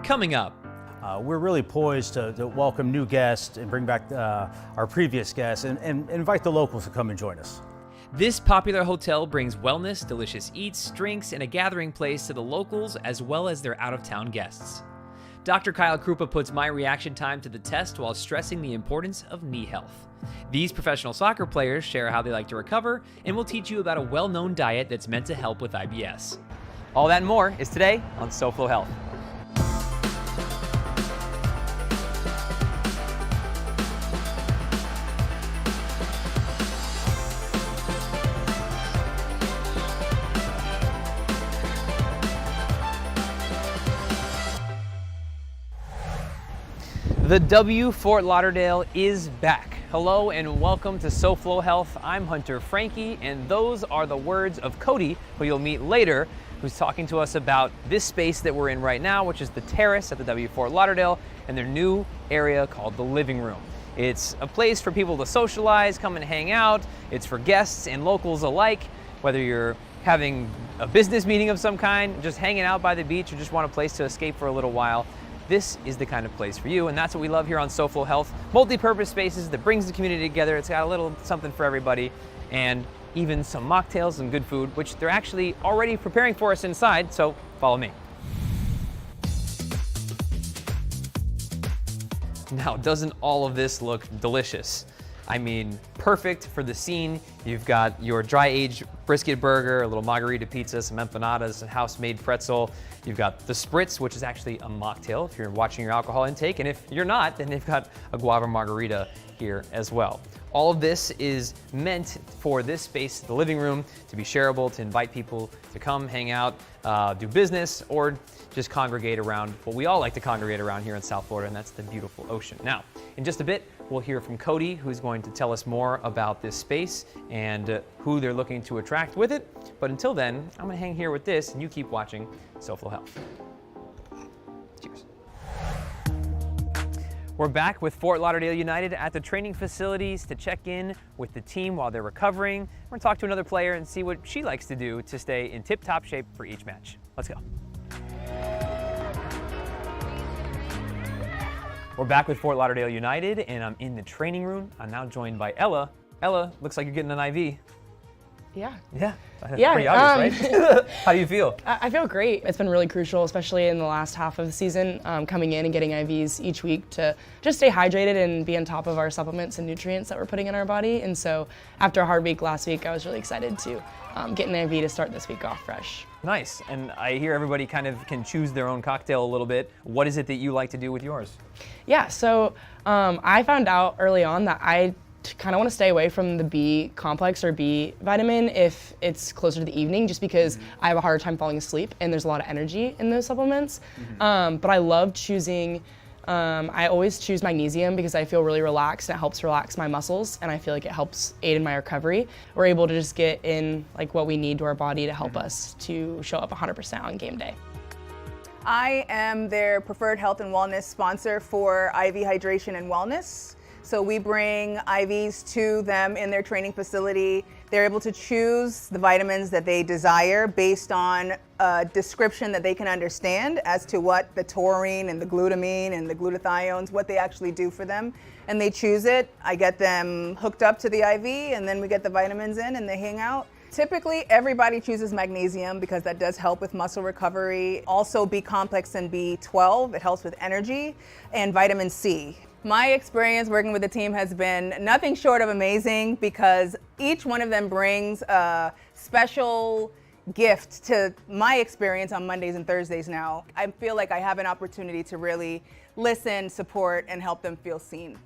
Coming up. We're really poised to welcome new guests and bring back our previous guests and invite the locals to come and join us. This popular hotel brings wellness, delicious eats, drinks, and a gathering place to the locals as well as their out-of-town guests. Dr. Kyle Krupa puts my reaction time to the test while stressing the importance of knee health. These professional soccer players share how they like to recover and will teach you about a well-known diet that's meant to help with IBS. All that and more is today on SoFlo Health. The W Fort Lauderdale is back. Hello and welcome to SoFlo Health. I'm Hunter Frankie, and those are the words of Cody, who you'll meet later, who's talking to us about this space that we're in right now, which is the terrace at the W Fort Lauderdale, and their new area called the living room. It's a place for people to socialize, come and hang out. It's for guests and locals alike, whether you're having a business meeting of some kind, just hanging out by the beach, or just want a place to escape for a little while. This is the kind of place for you, and that's what we love here on SoFlo Health. Multi-purpose spaces that brings the community together. It's got a little something for everybody, and even some mocktails and good food, which they're actually already preparing for us inside, so follow me. Now, doesn't all of this look delicious? I mean, perfect for the scene. You've got your dry-aged brisket burger, a little margarita pizza, some empanadas, a house-made pretzel. You've got the spritz, which is actually a mocktail if you're watching your alcohol intake. And if you're not, then they've got a guava margarita here as well. All of this is meant for this space, the living room, to be shareable, to invite people to come, hang out, do business, or just congregate around what we all like to congregate around here in South Florida, and that's the beautiful ocean. Now, in just a bit, we'll hear from Cody, who's going to tell us more about this space and who they're looking to attract with it. But until then, I'm gonna hang here with this, and you keep watching SoFlo Health. Cheers. We're back with Fort Lauderdale United at the training facilities to check in with the team while they're recovering. We're gonna talk to another player and see what she likes to do to stay in tip-top shape for each match. Let's go. We're back with Fort Lauderdale United, and I'm in the training room. I'm now joined by Ella. Ella, looks like you're getting an IV. Yeah. Yeah, that's pretty obvious, right? How do you feel? I feel great. It's been really crucial, especially in the last half of the season, coming in and getting IVs each week to just stay hydrated and be on top of our supplements and nutrients that we're putting in our body. And so after a hard week last week, I was really excited to get an IV to start this week off fresh. Nice, and I hear everybody kind of can choose their own cocktail a little bit. What is it that you like to do with yours? Yeah, so I found out early on that I kind of want to stay away from the B complex or B vitamin if it's closer to the evening, just because I have a harder time falling asleep and there's a lot of energy in those supplements. But I love choosing, I always choose magnesium because I feel really relaxed and it helps relax my muscles, and I feel like it helps aid in my recovery. We're able to just get in like what we need to our body to help us to show up 100% on game day. I am their preferred health and wellness sponsor for IV hydration and wellness. So we bring IVs to them in their training facility. They're able to choose the vitamins that they desire based on a description that they can understand as to what the taurine and the glutamine and the glutathiones, what they actually do for them. And they choose it. I get them hooked up to the IV, and then we get the vitamins in and they hang out. Typically, everybody chooses magnesium because that does help with muscle recovery. Also B complex and B12, it helps with energy, and vitamin C. My experience working with the team has been nothing short of amazing because each one of them brings a special gift to my experience on Mondays and Thursdays now. I feel like I have an opportunity to really listen, support, and help them feel seen.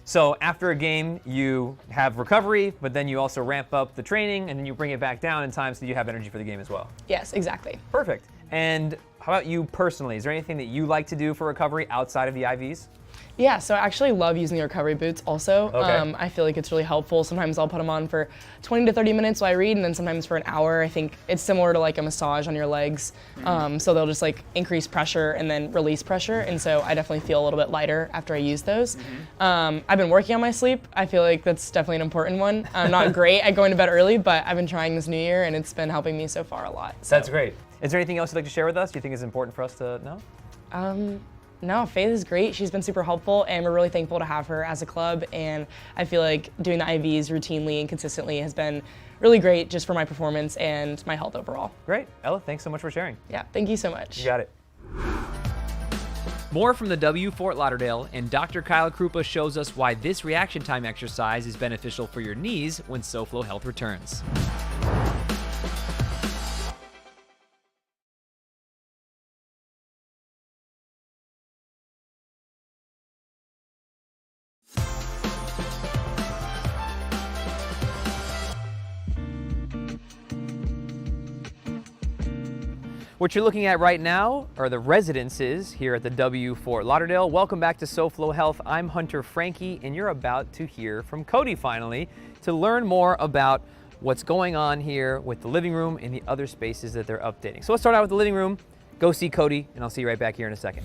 So after a game, you have recovery, but then you also ramp up the training, and then you bring it back down in time so you have energy for the game as well. Yes, exactly. Perfect. And how about you personally? Is there anything that you like to do for recovery outside of the IVs? Yeah, so I actually love using the recovery boots also. Okay. I feel like it's really helpful. Sometimes I'll put them on for 20 to 30 minutes while I read, and then sometimes for an hour. I think it's similar to like a massage on your legs. So they'll just like increase pressure and then release pressure. And so I definitely feel a little bit lighter after I use those. I've been working on my sleep. I feel like that's definitely an important one. I'm not great at going to bed early, but I've been trying this new year and it's been helping me so far a lot. So. That's great. Is there anything else you'd like to share with us? Do you think is important for us to know? No, Faith is great. She's been super helpful, and we're really thankful to have her as a club. And I feel like doing the IVs routinely and consistently has been really great just for my performance and my health overall. Great. Ella, thanks so much for sharing. Yeah, thank you so much. You got it. More from the W Fort Lauderdale, and Dr. Kyle Krupa shows us why this reaction time exercise is beneficial for your knees when SoFlo Health returns. What you're looking at right now are the residences here at the W Fort Lauderdale. Welcome back to SoFlo Health. I'm Hunter Frankie, and you're about to hear from Cody finally to learn more about what's going on here with the living room and the other spaces that they're updating. So let's start out with the living room. Go see Cody, and I'll see you right back here in a second.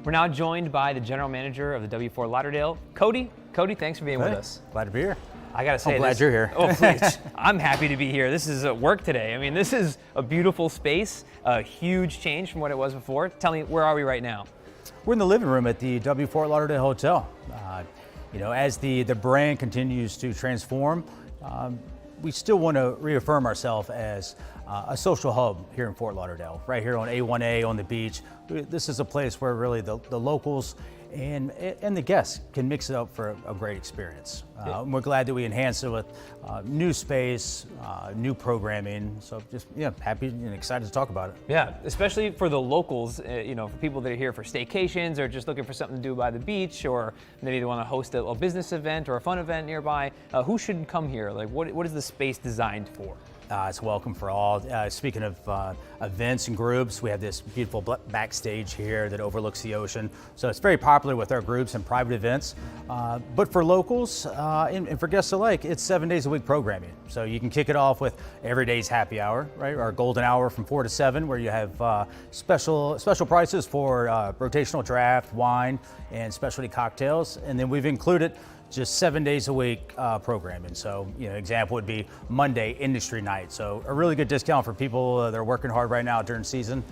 We're now joined by the general manager of the W Fort Lauderdale, Cody. Cody, thanks for being with us. Glad to be here. I gotta say, I'm glad you're here. Oh, please. I'm happy to be here. This is work today. I mean, this is a beautiful space, a huge change from what it was before. Tell me, where are we right now? We're in the living room at the W Fort Lauderdale Hotel. You know, as the brand continues to transform, we still want to reaffirm ourselves as a social hub here in Fort Lauderdale, right here on A1A on the beach. This is a place where really the locals and the guests can mix it up for a great experience. We're glad that we enhance it with new space, new programming. So just, happy and excited to talk about it. Yeah, especially for the locals, for people that are here for staycations or just looking for something to do by the beach, or maybe they want to host a business event or a fun event nearby. Who should come here? Like, what is the space designed for? It's welcome for all. Speaking of events and groups, we have this beautiful backstage here that overlooks the ocean. So it's very popular with our groups and private events. But for locals and for guests alike, it's 7 days a week programming. So you can kick it off with every day's happy hour, right? Our golden hour from 4 to 7, where you have special prices for rotational draft, wine, and specialty cocktails. And then we've included just 7 days a week programming. So, example would be Monday, industry night. So a really good discount for people that are working hard right now during season.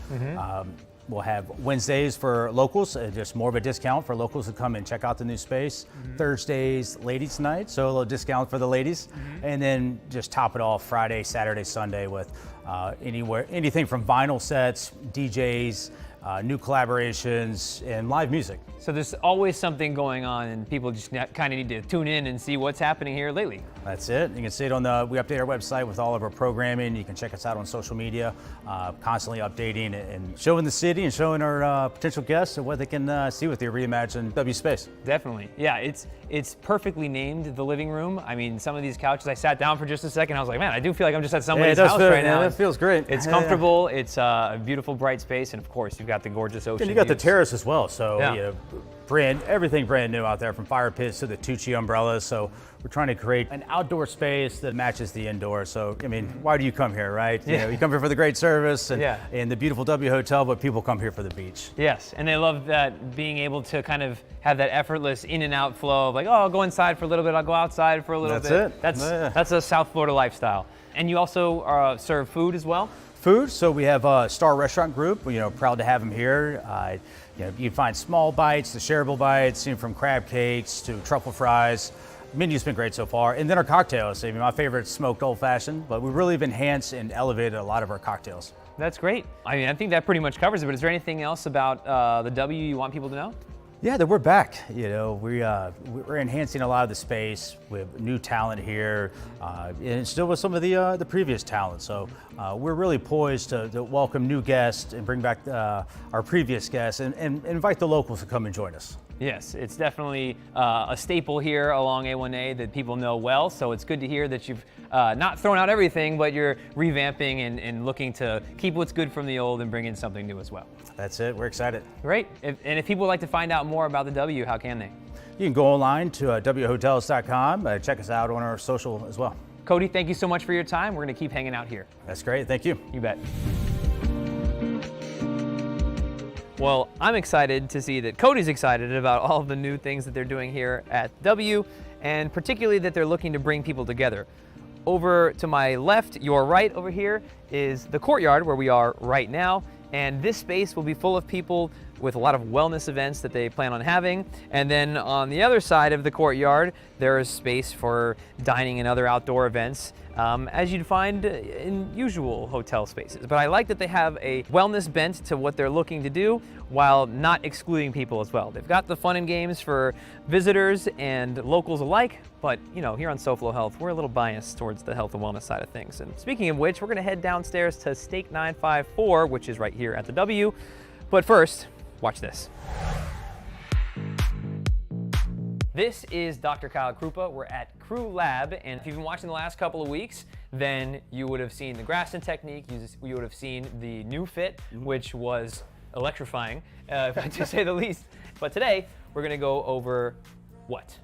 We'll have Wednesdays for locals, just more of a discount for locals to come and check out the new space. Thursdays, ladies night, so a little discount for the ladies. And then just top it off Friday, Saturday, Sunday with anything from vinyl sets, DJs, new collaborations, and live music. So there's always something going on, and people just kind of need to tune in and see what's happening here lately. That's it. You can see it we update our website with all of our programming. You can check us out on social media, constantly updating and showing the city and showing our potential guests what they can see with your reimagined W space. Definitely. Yeah, it's perfectly named, the living room. I mean, some of these couches, I sat down for just a second. I was like, man, I do feel like I'm just at somebody's house right now. It feels great. It's comfortable. It's a beautiful, bright space. And of course, you've got the gorgeous ocean. And you got the views. terrace as well. So everything brand new out there, from fire pits to the Tucci umbrellas. So we're trying to create an outdoor space that matches the indoor. So, I mean, why do you come here, right? You come here for the great service and the beautiful W Hotel, but people come here for the beach. Yes, and they love that, being able to kind of have that effortless in and out flow of like, oh, I'll go inside for a little bit, I'll go outside for a little bit. That's a South Florida lifestyle. And you also serve food as well? Food, so we have a Star Restaurant Group. Proud to have them here. You find small bites, the shareable bites, from crab cakes to truffle fries. Menu's been great so far. And then our cocktails. My favorite is smoked old fashioned, but we really have enhanced and elevated a lot of our cocktails. That's great. I mean, I think that pretty much covers it, but is there anything else about the W you want people to know? Yeah, that we're back. We're enhancing a lot of the space with new talent here, and still with some of the previous talent. So we're really poised to welcome new guests and bring back our previous guests and invite the locals to come and join us. Yes, it's definitely a staple here along A1A that people know well. So it's good to hear that you've not thrown out everything, but you're revamping and looking to keep what's good from the old and bring in something new as well. That's it. We're excited. Great. If people would like to find out more about the W, how can they? You can go online to whotels.com. Check us out on our social as well. Cody, thank you so much for your time. We're going to keep hanging out here. That's great. Thank you. You bet. Well, I'm excited to see that Cody's excited about all of the new things that they're doing here at W, and particularly that they're looking to bring people together. Over to my left, your right over here, is the courtyard where we are right now. And this space will be full of people with a lot of wellness events that they plan on having. And then on the other side of the courtyard, there is space for dining and other outdoor events, as you'd find in usual hotel spaces. But I like that they have a wellness bent to what they're looking to do while not excluding people as well. They've got the fun and games for visitors and locals alike, but you know, here on SoFlo Health, we're a little biased towards the health and wellness side of things. And speaking of which, we're gonna head downstairs to Steak 954, which is right here at the W. But first, watch this. This is Dr. Kyle Krupa. We're at Crew Lab, and if you've been watching the last couple of weeks, then you would have seen the Graston technique, you would have seen the new fit, which was electrifying, to say the least. But today, we're gonna go over what?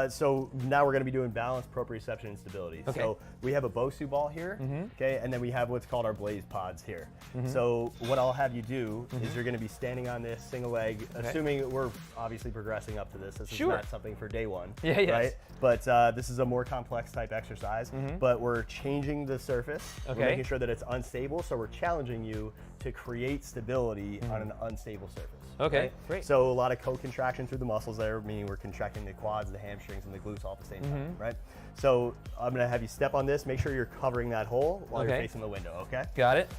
So now we're going to be doing balance, proprioception, and stability. Okay. So we have a BOSU ball here, okay, and then we have what's called our blaze pods here. So what I'll have you do is you're going to be standing on this single leg, assuming we're obviously progressing up to this. This is not something for day one, right? But this is a more complex type exercise, but we're changing the surface. We're making sure that it's unstable, so we're challenging you to create stability on an unstable surface. Okay, great. So a lot of co-contraction through the muscles there, meaning we're contracting the quads, the hamstrings, and the glutes all at the same time, right? So I'm gonna have you step on this, make sure you're covering that hole while you're facing the window, okay? Got it.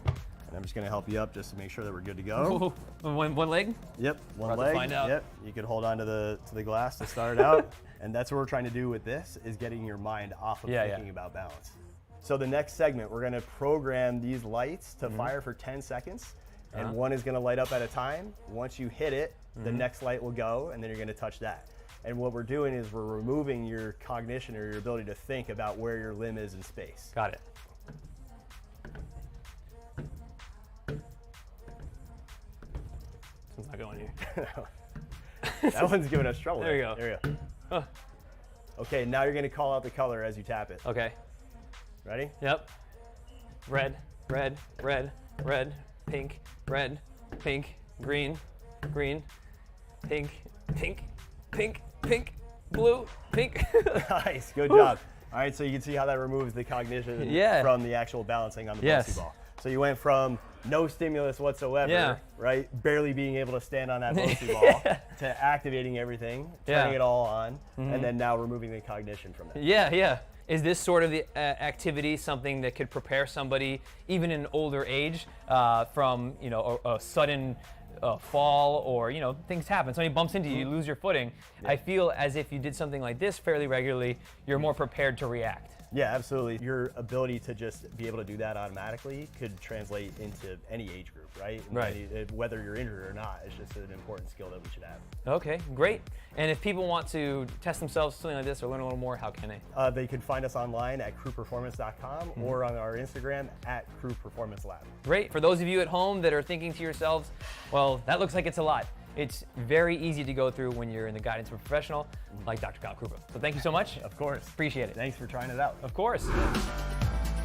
And I'm just gonna help you up just to make sure that we're good to go. One leg? Yep, one About to leg. find out. Yep, you could hold on to the glass to start it out. And that's what we're trying to do with this, is getting your mind off of thinking about balance. So the next segment, we're gonna program these lights to fire for 10 seconds. And one is gonna light up at a time. Once you hit it, the next light will go, and then you're gonna touch that. And what we're doing is we're removing your cognition or your ability to think about where your limb is in space. Got it. It's not going here. That one's giving us trouble. There you go. There you go. Okay, now you're gonna call out the color as you tap it. Okay. Ready? Yep. Red, red, red, red, pink, red, pink, green, green, pink, pink, pink, pink, blue, pink. Nice, good job. All right, so you can see how that removes the cognition from the actual balancing on the BOSU ball. So you went from no stimulus whatsoever, right? Barely being able to stand on that BOSU ball to activating everything, turning it all on, and then now removing the cognition from that. Yeah. Is this sort of the activity something that could prepare somebody, even in older age, from a sudden fall, or things happen, somebody bumps into you, you lose your footing. I feel as if you did something like this fairly regularly, you're more prepared to react. Yeah, absolutely. Your ability to just be able to do that automatically could translate into any age group, right? Right. Whether you're injured or not, it's just an important skill that we should have. Okay, great. And if people want to test themselves something like this or learn a little more, how can they? They can find us online at crewperformance.com or on our Instagram at crewperformancelab. Great. For those of you at home that are thinking to yourselves, well, that looks like it's a lot. It's very easy to go through when you're in the guidance of a professional like Dr. Kyle Krupa. So thank you so much. Of course. Appreciate it. Thanks for trying it out. Of course.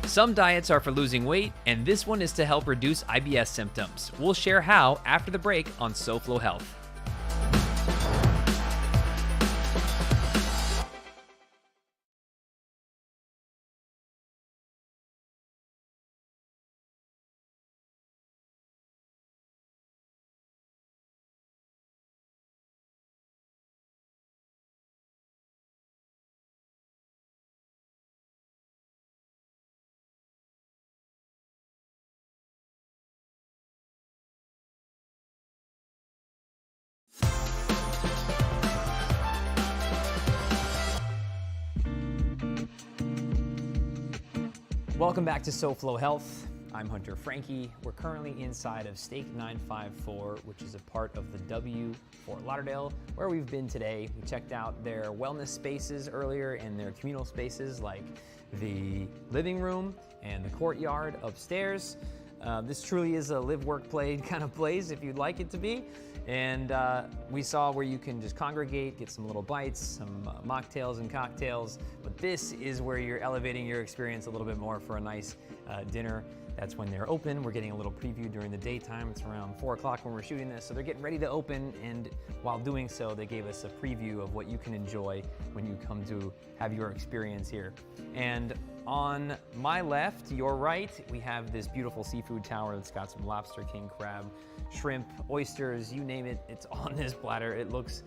Some diets are for losing weight, and this one is to help reduce IBS symptoms. We'll share how after the break on SoFlo Health. Welcome back to SoFlo Health. I'm Hunter Frankie. We're currently inside of Steak 954, which is a part of the W Fort Lauderdale, where we've been today. We checked out their wellness spaces earlier and their communal spaces like the living room and the courtyard upstairs. This truly is a live, work, play kind of place if you'd like it to be. And we saw where you can just congregate, get some little bites, some mocktails and cocktails, but this is where you're elevating your experience a little bit more for a nice dinner. That's when they're open. We're getting a little preview during the daytime. It's around 4 o'clock when we're shooting this, so they're getting ready to open, and while doing so, they gave us a preview of what you can enjoy when you come to have your experience here. And on my left, your right, we have this beautiful seafood tower that's got some lobster, king crab, shrimp, oysters, you name it, it's on this platter. It looks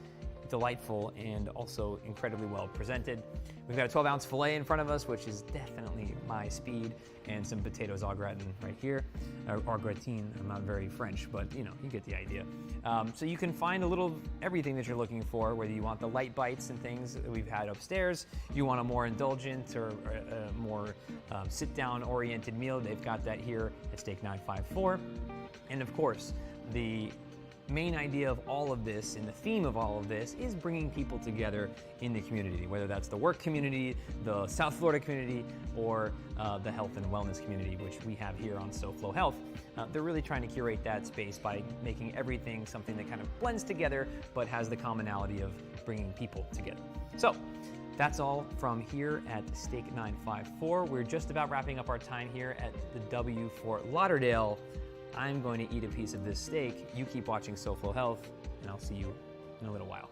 delightful and also incredibly well presented. We've got a 12-ounce filet in front of us, which is definitely my speed, and some potatoes au gratin right here, or au gratin. I'm not very French, but you know, you get the idea. So you can find a little everything that you're looking for, whether you want the light bites and things that we've had upstairs, you want a more indulgent or a more sit-down oriented meal, they've got that here at Steak 954. And of course, the main idea of all of this and the theme of all of this is bringing people together in the community, whether that's the work community, the South Florida community, or the health and wellness community, which we have here on SoFlo Health. They're really trying to curate that space by making everything something that kind of blends together, but has the commonality of bringing people together. So that's all from here at Steak 954. We're just about wrapping up our time here at the W Fort Lauderdale. I'm going to eat a piece of this steak. You keep watching SoFlo Health, and I'll see you in a little while.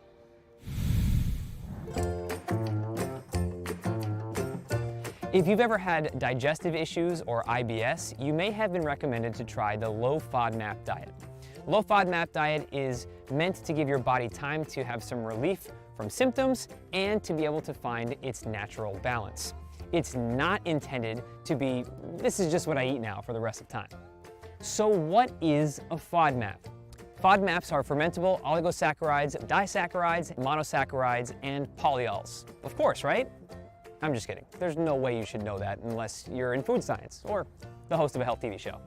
If you've ever had digestive issues or IBS, you may have been recommended to try the low FODMAP diet. Low FODMAP diet is meant to give your body time to have some relief from symptoms and to be able to find its natural balance. It's not intended to be, this is just what I eat now for the rest of time. So what is a FODMAP? FODMAPs are fermentable oligosaccharides, disaccharides, monosaccharides, and polyols. Of course, right? I'm just kidding. There's no way you should know that unless you're in food science or the host of a health TV show.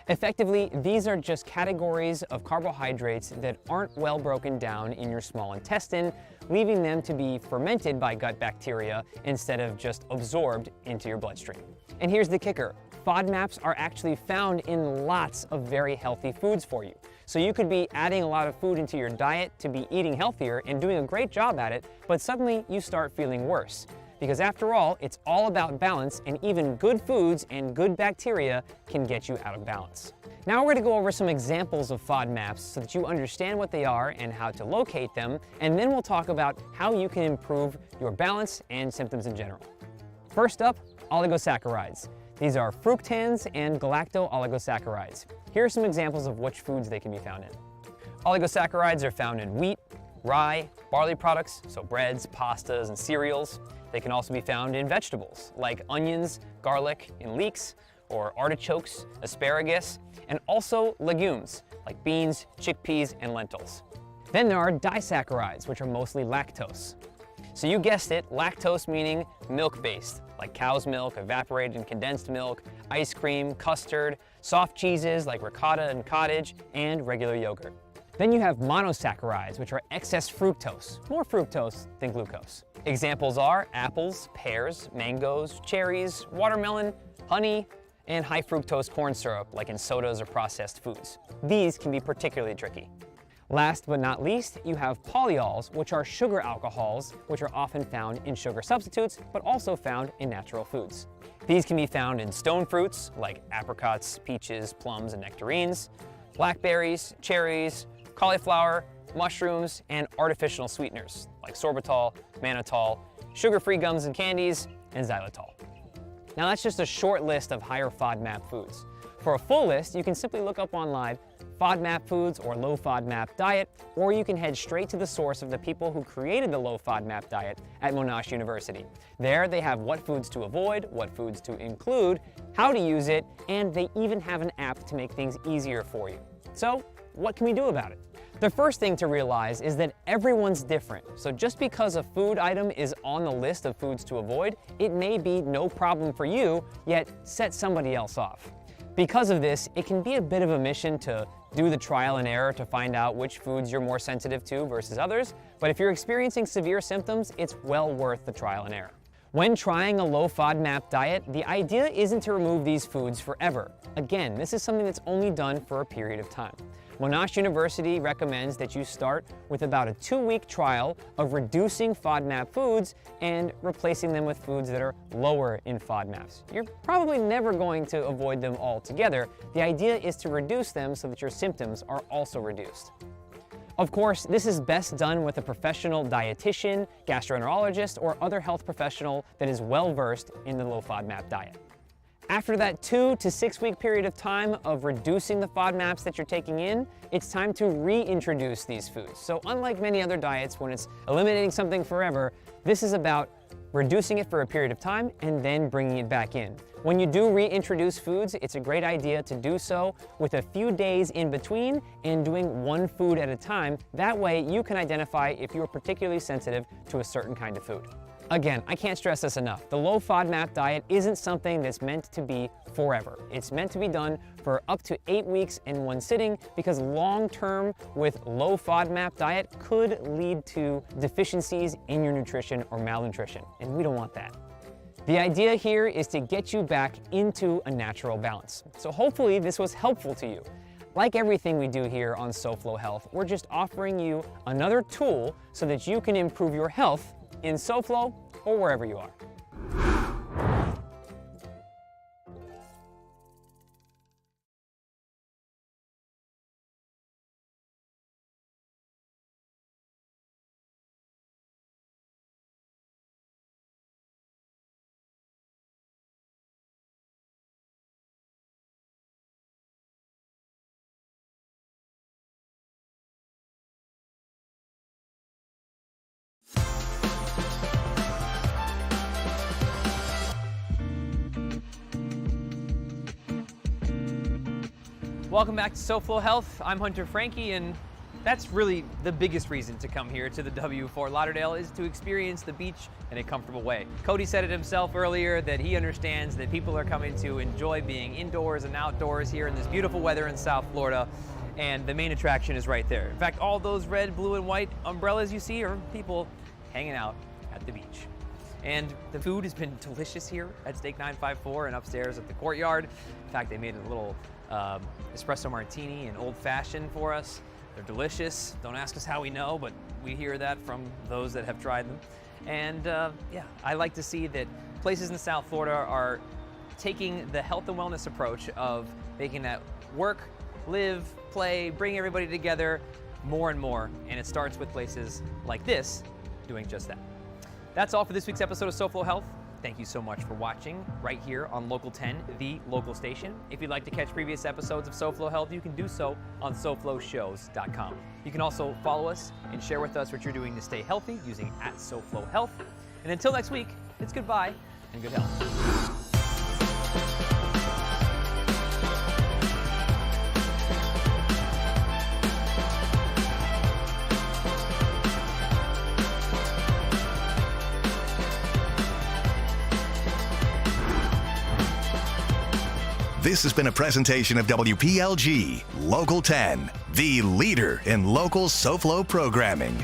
Effectively, these are just categories of carbohydrates that aren't well broken down in your small intestine, leaving them to be fermented by gut bacteria instead of just absorbed into your bloodstream. And here's the kicker. FODMAPs are actually found in lots of very healthy foods for you. So you could be adding a lot of food into your diet to be eating healthier and doing a great job at it, but suddenly you start feeling worse. Because after all, it's all about balance, and even good foods and good bacteria can get you out of balance. Now we're going to go over some examples of FODMAPs so that you understand what they are and how to locate them, and then we'll talk about how you can improve your balance and symptoms in general. First up, oligosaccharides. These are fructans and galacto-oligosaccharides. Here are some examples of which foods they can be found in. Oligosaccharides are found in wheat, rye, barley products, so breads, pastas, and cereals. They can also be found in vegetables like onions, garlic, and leeks, or artichokes, asparagus, and also legumes like beans, chickpeas, and lentils. Then there are disaccharides, which are mostly lactose. So you guessed it, lactose meaning milk-based, like cow's milk, evaporated and condensed milk, ice cream, custard, soft cheeses like ricotta and cottage, and regular yogurt. Then you have monosaccharides, which are excess fructose, more fructose than glucose. Examples are apples, pears, mangoes, cherries, watermelon, honey, and high fructose corn syrup, like in sodas or processed foods. These can be particularly tricky. Last but not least, you have polyols, which are sugar alcohols, which are often found in sugar substitutes, but also found in natural foods. These can be found in stone fruits, like apricots, peaches, plums, and nectarines, blackberries, cherries, cauliflower, mushrooms, and artificial sweeteners, like sorbitol, mannitol, sugar-free gums and candies, and xylitol. Now that's just a short list of higher FODMAP foods. For a full list, you can simply look up online FODMAP foods or low FODMAP diet, or you can head straight to the source of the people who created the low FODMAP diet at Monash University. There they have what foods to avoid, what foods to include, how to use it, and they even have an app to make things easier for you. So, what can we do about it? The first thing to realize is that everyone's different. So just because a food item is on the list of foods to avoid, it may be no problem for you, yet set somebody else off. Because of this, it can be a bit of a mission to do the trial and error to find out which foods you're more sensitive to versus others, but if you're experiencing severe symptoms, it's well worth the trial and error. When trying a low FODMAP diet, the idea isn't to remove these foods forever. Again, this is something that's only done for a period of time. Monash University recommends that you start with about a 2-week trial of reducing FODMAP foods and replacing them with foods that are lower in FODMAPs. You're probably never going to avoid them altogether. The idea is to reduce them so that your symptoms are also reduced. Of course, this is best done with a professional dietitian, gastroenterologist, or other health professional that is well-versed in the low FODMAP diet. After that 2 to 6 week period of time of reducing the FODMAPs that you're taking in, it's time to reintroduce these foods. So unlike many other diets, when it's eliminating something forever, this is about reducing it for a period of time and then bringing it back in. When you do reintroduce foods, it's a great idea to do so with a few days in between and doing one food at a time. That way you can identify if you're particularly sensitive to a certain kind of food. Again, I can't stress this enough. The low FODMAP diet isn't something that's meant to be forever. It's meant to be done for up to 8 weeks in one sitting because long-term with low FODMAP diet could lead to deficiencies in your nutrition or malnutrition, and we don't want that. The idea here is to get you back into a natural balance. So hopefully this was helpful to you. Like everything we do here on SoFlo Health, we're just offering you another tool so that you can improve your health in SoFlo or wherever you are. Welcome back to SoFlo Health. I'm Hunter Frankie, and that's really the biggest reason to come here to the W Fort Lauderdale is to experience the beach in a comfortable way. Cody said it himself earlier that he understands that people are coming to enjoy being indoors and outdoors here in this beautiful weather in South Florida, and the main attraction is right there. In fact, all those red, blue, and white umbrellas you see are people hanging out at the beach. And the food has been delicious here at Steak 954 and upstairs at the courtyard. In fact, they made a little espresso martini and old fashioned for us. They're delicious. Don't ask us how we know, but we hear that from those that have tried them. And yeah, I like to see that places in South Florida are taking the health and wellness approach of making that work, live, play, bring everybody together more and more. And it starts with places like this doing just that. That's all for this week's episode of SoFlo Health. Thank you so much for watching right here on Local 10, the local station. If you'd like to catch previous episodes of SoFlo Health, you can do so on SoFloShows.com. You can also follow us and share with us what you're doing to stay healthy using @SoFlo Health. And until next week, it's goodbye and good health. This has been a presentation of WPLG Local 10, the leader in local SoFlo programming.